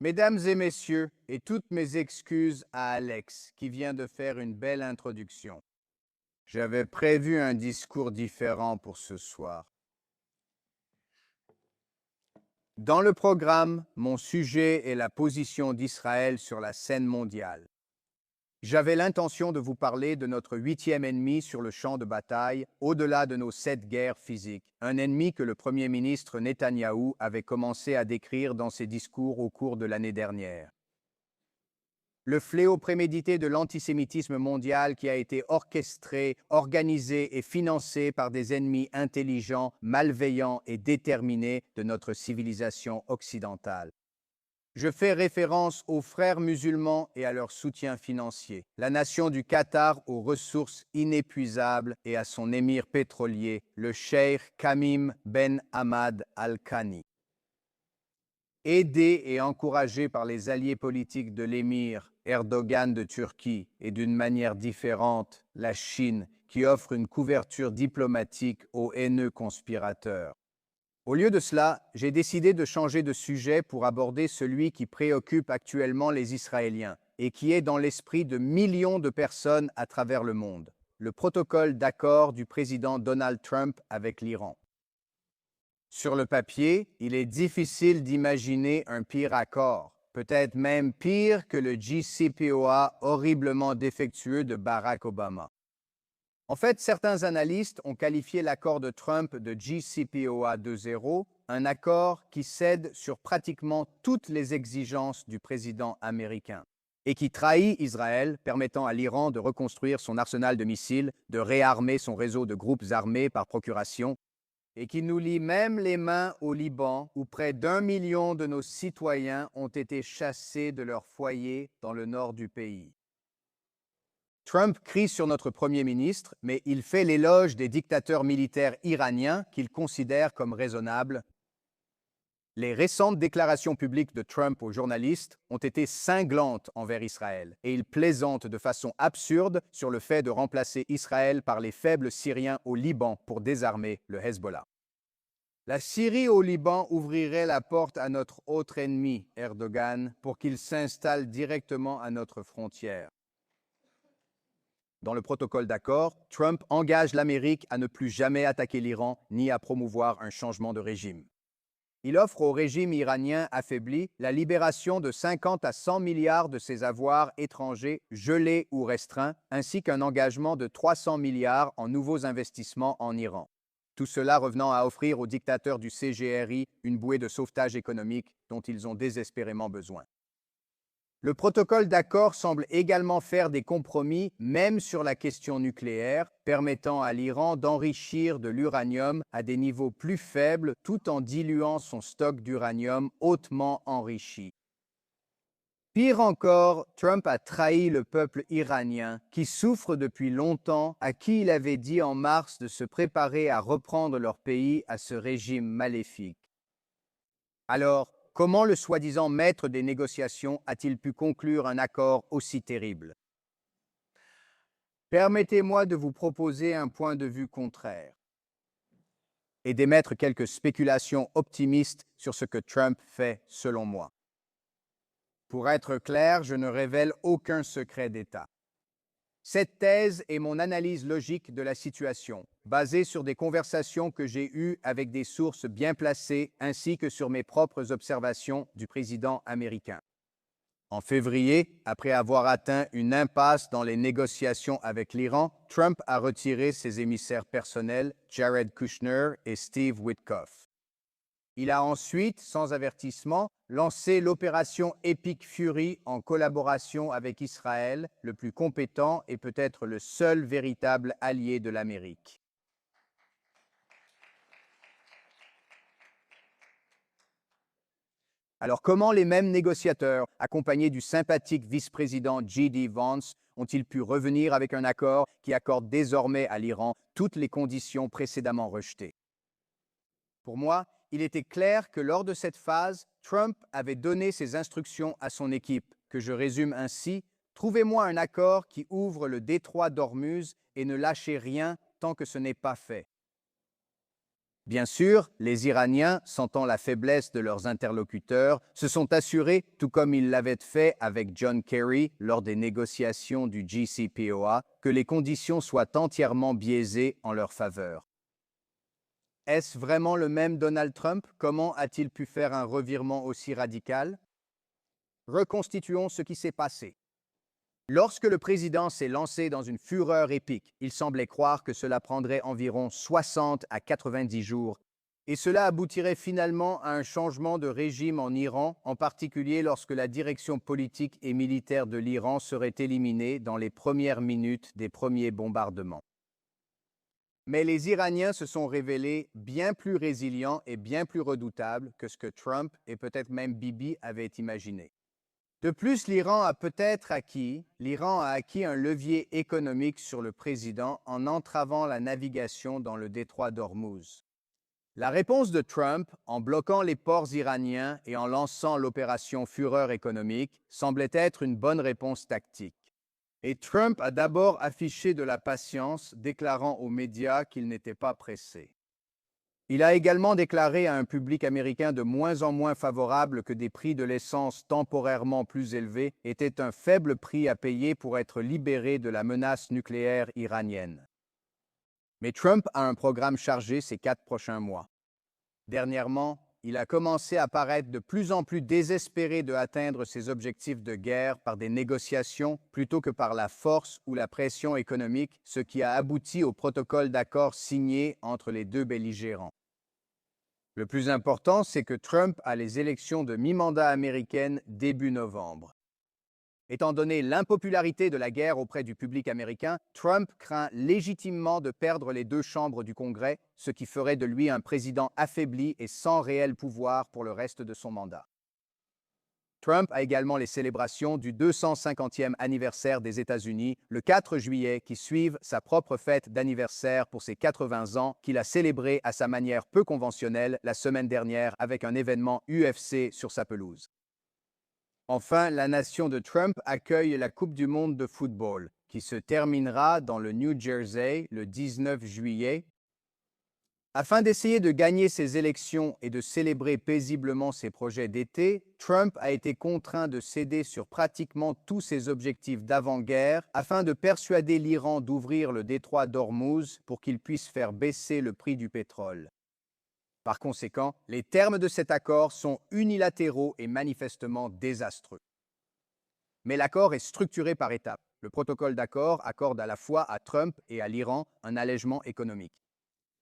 Mesdames et messieurs, et toutes mes excuses à Alex, qui vient de faire une belle introduction. J'avais prévu un discours différent pour ce soir. Dans le programme, mon sujet est la position d'Israël sur la scène mondiale. J'avais l'intention de vous parler de notre 8e ennemi sur le champ de bataille, au-delà de nos 7 guerres physiques, un ennemi que le Premier ministre Netanyahou avait commencé à décrire dans ses discours au cours de l'année dernière. Le fléau prémédité de l'antisémitisme mondial qui a été orchestré, organisé et financé par des ennemis intelligents, malveillants et déterminés de notre civilisation occidentale. Je fais référence aux frères musulmans et à leur soutien financier, la nation du Qatar aux ressources inépuisables et à son émir pétrolier, le cheikh Kamim Ben Hamad Al-Thani. Aidé et encouragé par les alliés politiques de l'émir Erdogan de Turquie et d'une manière différente, la Chine, qui offre une couverture diplomatique aux haineux conspirateurs. Au lieu de cela, j'ai décidé de changer de sujet pour aborder celui qui préoccupe actuellement les Israéliens et qui est dans l'esprit de millions de personnes à travers le monde, le protocole d'accord du président Donald Trump avec l'Iran. Sur le papier, il est difficile d'imaginer un pire accord, peut-être même pire que le JCPOA horriblement défectueux de Barack Obama. En fait, certains analystes ont qualifié l'accord de Trump de JCPOA 2.0, un accord qui cède sur pratiquement toutes les exigences du président américain et qui trahit Israël, permettant à l'Iran de reconstruire son arsenal de missiles, de réarmer son réseau de groupes armés par procuration, et qui nous lie même les mains au Liban, où près d'1 million de nos citoyens ont été chassés de leur foyer dans le nord du pays. Trump crie sur notre Premier ministre, mais il fait l'éloge des dictateurs militaires iraniens qu'il considère comme raisonnables. Les récentes déclarations publiques de Trump aux journalistes ont été cinglantes envers Israël, et il plaisante de façon absurde sur le fait de remplacer Israël par les faibles Syriens au Liban pour désarmer le Hezbollah. La Syrie au Liban ouvrirait la porte à notre autre ennemi, Erdogan, pour qu'il s'installe directement à notre frontière. Dans le protocole d'accord, Trump engage l'Amérique à ne plus jamais attaquer l'Iran ni à promouvoir un changement de régime. Il offre au régime iranien affaibli la libération de 50 à 100 milliards de ses avoirs étrangers gelés ou restreints, ainsi qu'un engagement de 300 milliards en nouveaux investissements en Iran. Tout cela revenant à offrir aux dictateurs du CGRI une bouée de sauvetage économique dont ils ont désespérément besoin. Le protocole d'accord semble également faire des compromis, même sur la question nucléaire, permettant à l'Iran d'enrichir de l'uranium à des niveaux plus faibles tout en diluant son stock d'uranium hautement enrichi. Pire encore, Trump a trahi le peuple iranien, qui souffre depuis longtemps, à qui il avait dit en mars de se préparer à reprendre leur pays à ce régime maléfique. Alors, comment le soi-disant maître des négociations a-t-il pu conclure un accord aussi terrible? Permettez-moi de vous proposer un point de vue contraire et d'émettre quelques spéculations optimistes sur ce que Trump fait selon moi. Pour être clair, je ne révèle aucun secret d'État. Cette thèse est mon analyse logique de la situation, basée sur des conversations que j'ai eues avec des sources bien placées ainsi que sur mes propres observations du président américain. En février, après avoir atteint une impasse dans les négociations avec l'Iran, Trump a retiré ses émissaires personnels, Jared Kushner et Steve Witkoff. Il a ensuite, sans avertissement, lancé l'opération Epic Fury en collaboration avec Israël, le plus compétent et peut-être le seul véritable allié de l'Amérique. Alors comment les mêmes négociateurs, accompagnés du sympathique vice-président J.D. Vance, ont-ils pu revenir avec un accord qui accorde désormais à l'Iran toutes les conditions précédemment rejetées? Pour moi, il était clair que lors de cette phase, Trump avait donné ses instructions à son équipe, que je résume ainsi: trouvez-moi un accord qui ouvre le détroit d'Ormuz et ne lâchez rien tant que ce n'est pas fait. Bien sûr, les Iraniens, sentant la faiblesse de leurs interlocuteurs, se sont assurés, tout comme ils l'avaient fait avec John Kerry lors des négociations du JCPOA, que les conditions soient entièrement biaisées en leur faveur. Est-ce vraiment le même Donald Trump? Comment a-t-il pu faire un revirement aussi radical? Reconstituons ce qui s'est passé. Lorsque le président s'est lancé dans une fureur épique, il semblait croire que cela prendrait environ 60 à 90 jours, et cela aboutirait finalement à un changement de régime en Iran, en particulier lorsque la direction politique et militaire de l'Iran serait éliminée dans les premières minutes des premiers bombardements. Mais les Iraniens se sont révélés bien plus résilients et bien plus redoutables que ce que Trump et peut-être même Bibi avaient imaginé. De plus, l'Iran a acquis un levier économique sur le président en entravant la navigation dans le détroit d'Ormuz. La réponse de Trump, en bloquant les ports iraniens et en lançant l'opération Fureur économique, semblait être une bonne réponse tactique. Et Trump a d'abord affiché de la patience, déclarant aux médias qu'il n'était pas pressé. Il a également déclaré à un public américain de moins en moins favorable que des prix de l'essence temporairement plus élevés étaient un faible prix à payer pour être libéré de la menace nucléaire iranienne. Mais Trump a un programme chargé ces 4 prochains mois. Dernièrement, il a commencé à paraître de plus en plus désespéré de atteindre ses objectifs de guerre par des négociations plutôt que par la force ou la pression économique, ce qui a abouti au protocole d'accord signé entre les deux belligérants. Le plus important, c'est que Trump a les élections de mi-mandat américaines début novembre. Étant donné l'impopularité de la guerre auprès du public américain, Trump craint légitimement de perdre les deux chambres du Congrès, ce qui ferait de lui un président affaibli et sans réel pouvoir pour le reste de son mandat. Trump a également les célébrations du 250e anniversaire des États-Unis le 4 juillet qui suivent sa propre fête d'anniversaire pour ses 80 ans qu'il a célébré à sa manière peu conventionnelle la semaine dernière avec un événement UFC sur sa pelouse. Enfin, la nation de Trump accueille la Coupe du monde de football, qui se terminera dans le New Jersey le 19 juillet. Afin d'essayer de gagner ses élections et de célébrer paisiblement ses projets d'été, Trump a été contraint de céder sur pratiquement tous ses objectifs d'avant-guerre afin de persuader l'Iran d'ouvrir le détroit d'Ormuz pour qu'il puisse faire baisser le prix du pétrole. Par conséquent, les termes de cet accord sont unilatéraux et manifestement désastreux. Mais l'accord est structuré par étapes. Le protocole d'accord accorde à la fois à Trump et à l'Iran un allègement économique.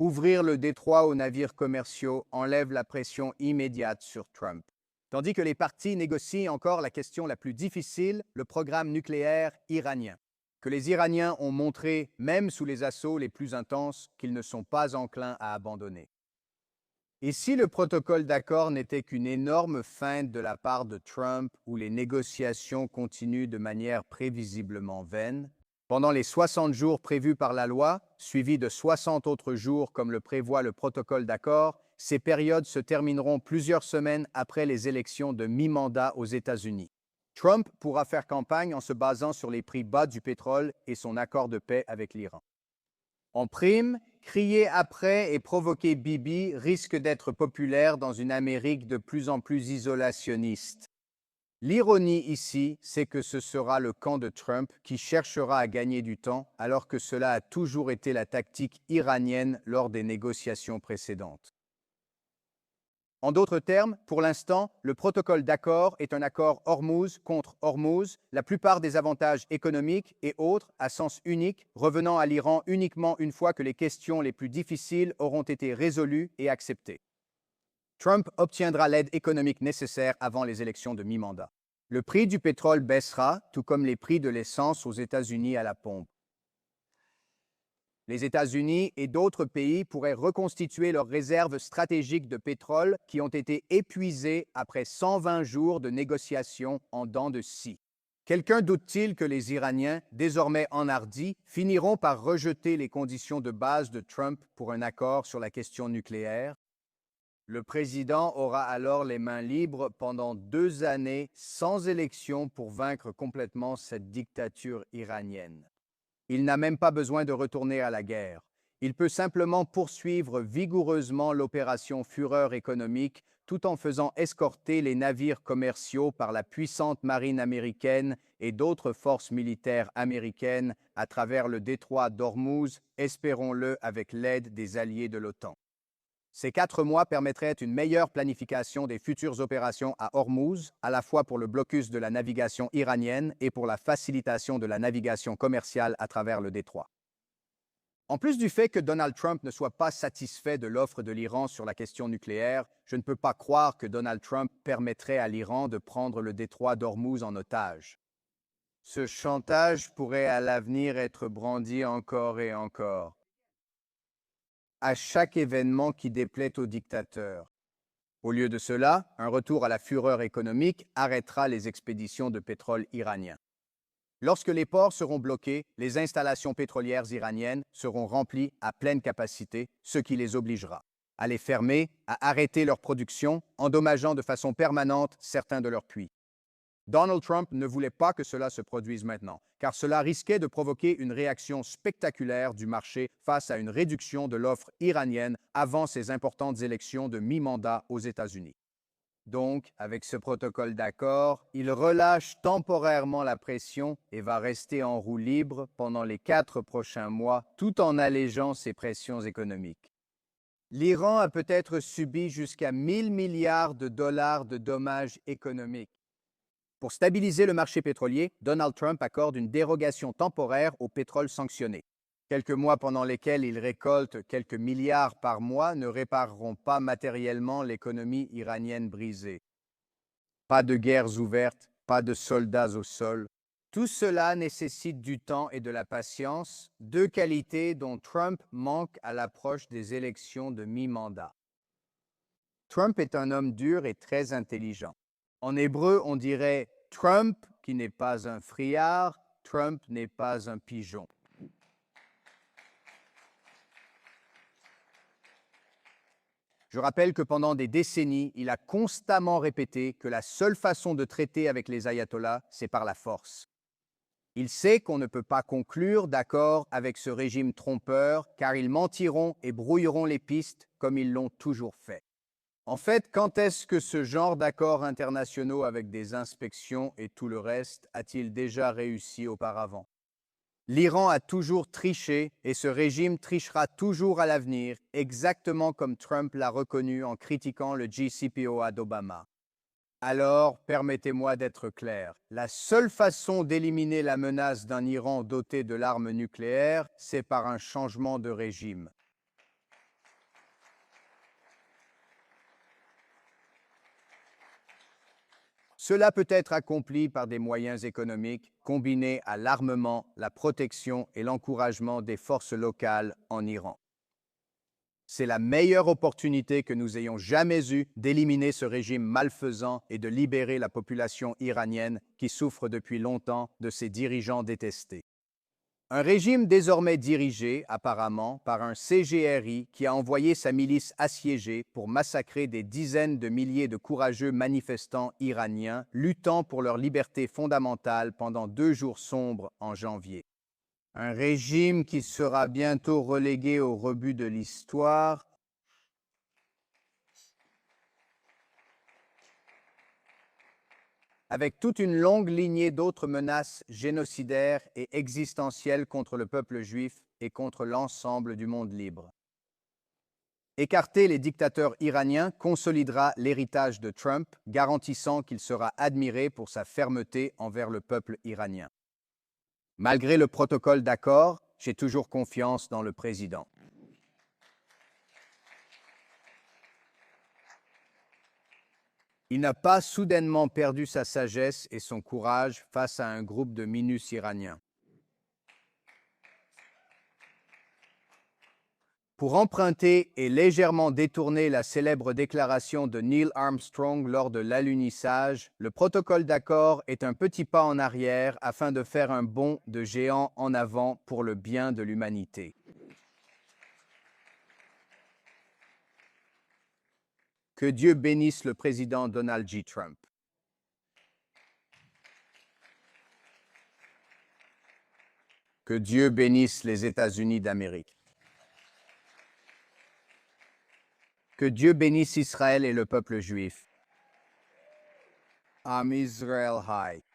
Ouvrir le détroit aux navires commerciaux enlève la pression immédiate sur Trump. Tandis que les parties négocient encore la question la plus difficile, le programme nucléaire iranien, que les Iraniens ont montré, même sous les assauts les plus intenses, qu'ils ne sont pas enclins à abandonner. Et si le protocole d'accord n'était qu'une énorme feinte de la part de Trump où les négociations continuent de manière prévisiblement vaine, pendant les 60 jours prévus par la loi, suivis de 60 autres jours comme le prévoit le protocole d'accord, ces périodes se termineront plusieurs semaines après les élections de mi-mandat aux États-Unis. Trump pourra faire campagne en se basant sur les prix bas du pétrole et son accord de paix avec l'Iran. En prime, crier après et provoquer Bibi risque d'être populaire dans une Amérique de plus en plus isolationniste. L'ironie ici, c'est que ce sera le camp de Trump qui cherchera à gagner du temps, alors que cela a toujours été la tactique iranienne lors des négociations précédentes. En d'autres termes, pour l'instant, le protocole d'accord est un accord Hormuz contre Hormuz, la plupart des avantages économiques et autres, à sens unique, revenant à l'Iran uniquement une fois que les questions les plus difficiles auront été résolues et acceptées. Trump obtiendra l'aide économique nécessaire avant les élections de mi-mandat. Le prix du pétrole baissera, tout comme les prix de l'essence aux États-Unis à la pompe. Les États-Unis et d'autres pays pourraient reconstituer leurs réserves stratégiques de pétrole qui ont été épuisées après 120 jours de négociations en dents de scie. Quelqu'un doute-t-il que les Iraniens, désormais enhardis, finiront par rejeter les conditions de base de Trump pour un accord sur la question nucléaire? Le président aura alors les mains libres pendant 2 années sans élection pour vaincre complètement cette dictature iranienne. Il n'a même pas besoin de retourner à la guerre. Il peut simplement poursuivre vigoureusement l'opération Fureur économique tout en faisant escorter les navires commerciaux par la puissante marine américaine et d'autres forces militaires américaines à travers le détroit d'Ormuz, espérons-le avec l'aide des alliés de l'OTAN. Ces 4 mois permettraient une meilleure planification des futures opérations à Ormuz, à la fois pour le blocus de la navigation iranienne et pour la facilitation de la navigation commerciale à travers le détroit. En plus du fait que Donald Trump ne soit pas satisfait de l'offre de l'Iran sur la question nucléaire, je ne peux pas croire que Donald Trump permettrait à l'Iran de prendre le détroit d'Ormuz en otage. Ce chantage pourrait à l'avenir être brandi encore et encore, à chaque événement qui déplaît au dictateur. Au lieu de cela, un retour à la fureur économique arrêtera les expéditions de pétrole iranien. Lorsque les ports seront bloqués, les installations pétrolières iraniennes seront remplies à pleine capacité, ce qui les obligera à les fermer, à arrêter leur production, endommageant de façon permanente certains de leurs puits. Donald Trump ne voulait pas que cela se produise maintenant, car cela risquait de provoquer une réaction spectaculaire du marché face à une réduction de l'offre iranienne avant ces importantes élections de mi-mandat aux États-Unis. Donc, avec ce protocole d'accord, il relâche temporairement la pression et va rester en roue libre pendant les 4 prochains mois, tout en allégeant ses pressions économiques. L'Iran a peut-être subi jusqu'à 1000 milliards de dollars de dommages économiques. Pour stabiliser le marché pétrolier, Donald Trump accorde une dérogation temporaire au pétrole sanctionné. Quelques mois pendant lesquels il récolte quelques milliards par mois ne répareront pas matériellement l'économie iranienne brisée. Pas de guerres ouvertes, pas de soldats au sol. Tout cela nécessite du temps et de la patience, 2 qualités dont Trump manque à l'approche des élections de mi-mandat. Trump est un homme dur et très intelligent. En hébreu, on dirait Trump, qui n'est pas un friard, Trump n'est pas un pigeon. Je rappelle que pendant des décennies, il a constamment répété que la seule façon de traiter avec les ayatollahs, c'est par la force. Il sait qu'on ne peut pas conclure d'accord avec ce régime trompeur, car ils mentiront et brouilleront les pistes comme ils l'ont toujours fait. En fait, quand est-ce que ce genre d'accords internationaux avec des inspections et tout le reste a-t-il déjà réussi auparavant? L'Iran a toujours triché et ce régime trichera toujours à l'avenir, exactement comme Trump l'a reconnu en critiquant le JCPOA d'Obama. Alors, permettez-moi d'être clair. La seule façon d'éliminer la menace d'un Iran doté de l'arme nucléaire, c'est par un changement de régime. Cela peut être accompli par des moyens économiques combinés à l'armement, la protection et l'encouragement des forces locales en Iran. C'est la meilleure opportunité que nous ayons jamais eue d'éliminer ce régime malfaisant et de libérer la population iranienne qui souffre depuis longtemps de ses dirigeants détestés. Un régime désormais dirigé, apparemment, par un CGRI qui a envoyé sa milice assiégée pour massacrer des dizaines de milliers de courageux manifestants iraniens luttant pour leur liberté fondamentale pendant 2 jours sombres en janvier. Un régime qui sera bientôt relégué au rebut de l'histoire, avec toute une longue lignée d'autres menaces génocidaires et existentielles contre le peuple juif et contre l'ensemble du monde libre. Écarter les dictateurs iraniens consolidera l'héritage de Trump, garantissant qu'il sera admiré pour sa fermeté envers le peuple iranien. Malgré le protocole d'accord, j'ai toujours confiance dans le président. Il n'a pas soudainement perdu sa sagesse et son courage face à un groupe de minus iraniens. Pour emprunter et légèrement détourner la célèbre déclaration de Neil Armstrong lors de l'alunissage, le protocole d'accord est un petit pas en arrière afin de faire un bond de géant en avant pour le bien de l'humanité. Que Dieu bénisse le président Donald J. Trump. Que Dieu bénisse les États-Unis d'Amérique. Que Dieu bénisse Israël et le peuple juif. Am Israel High.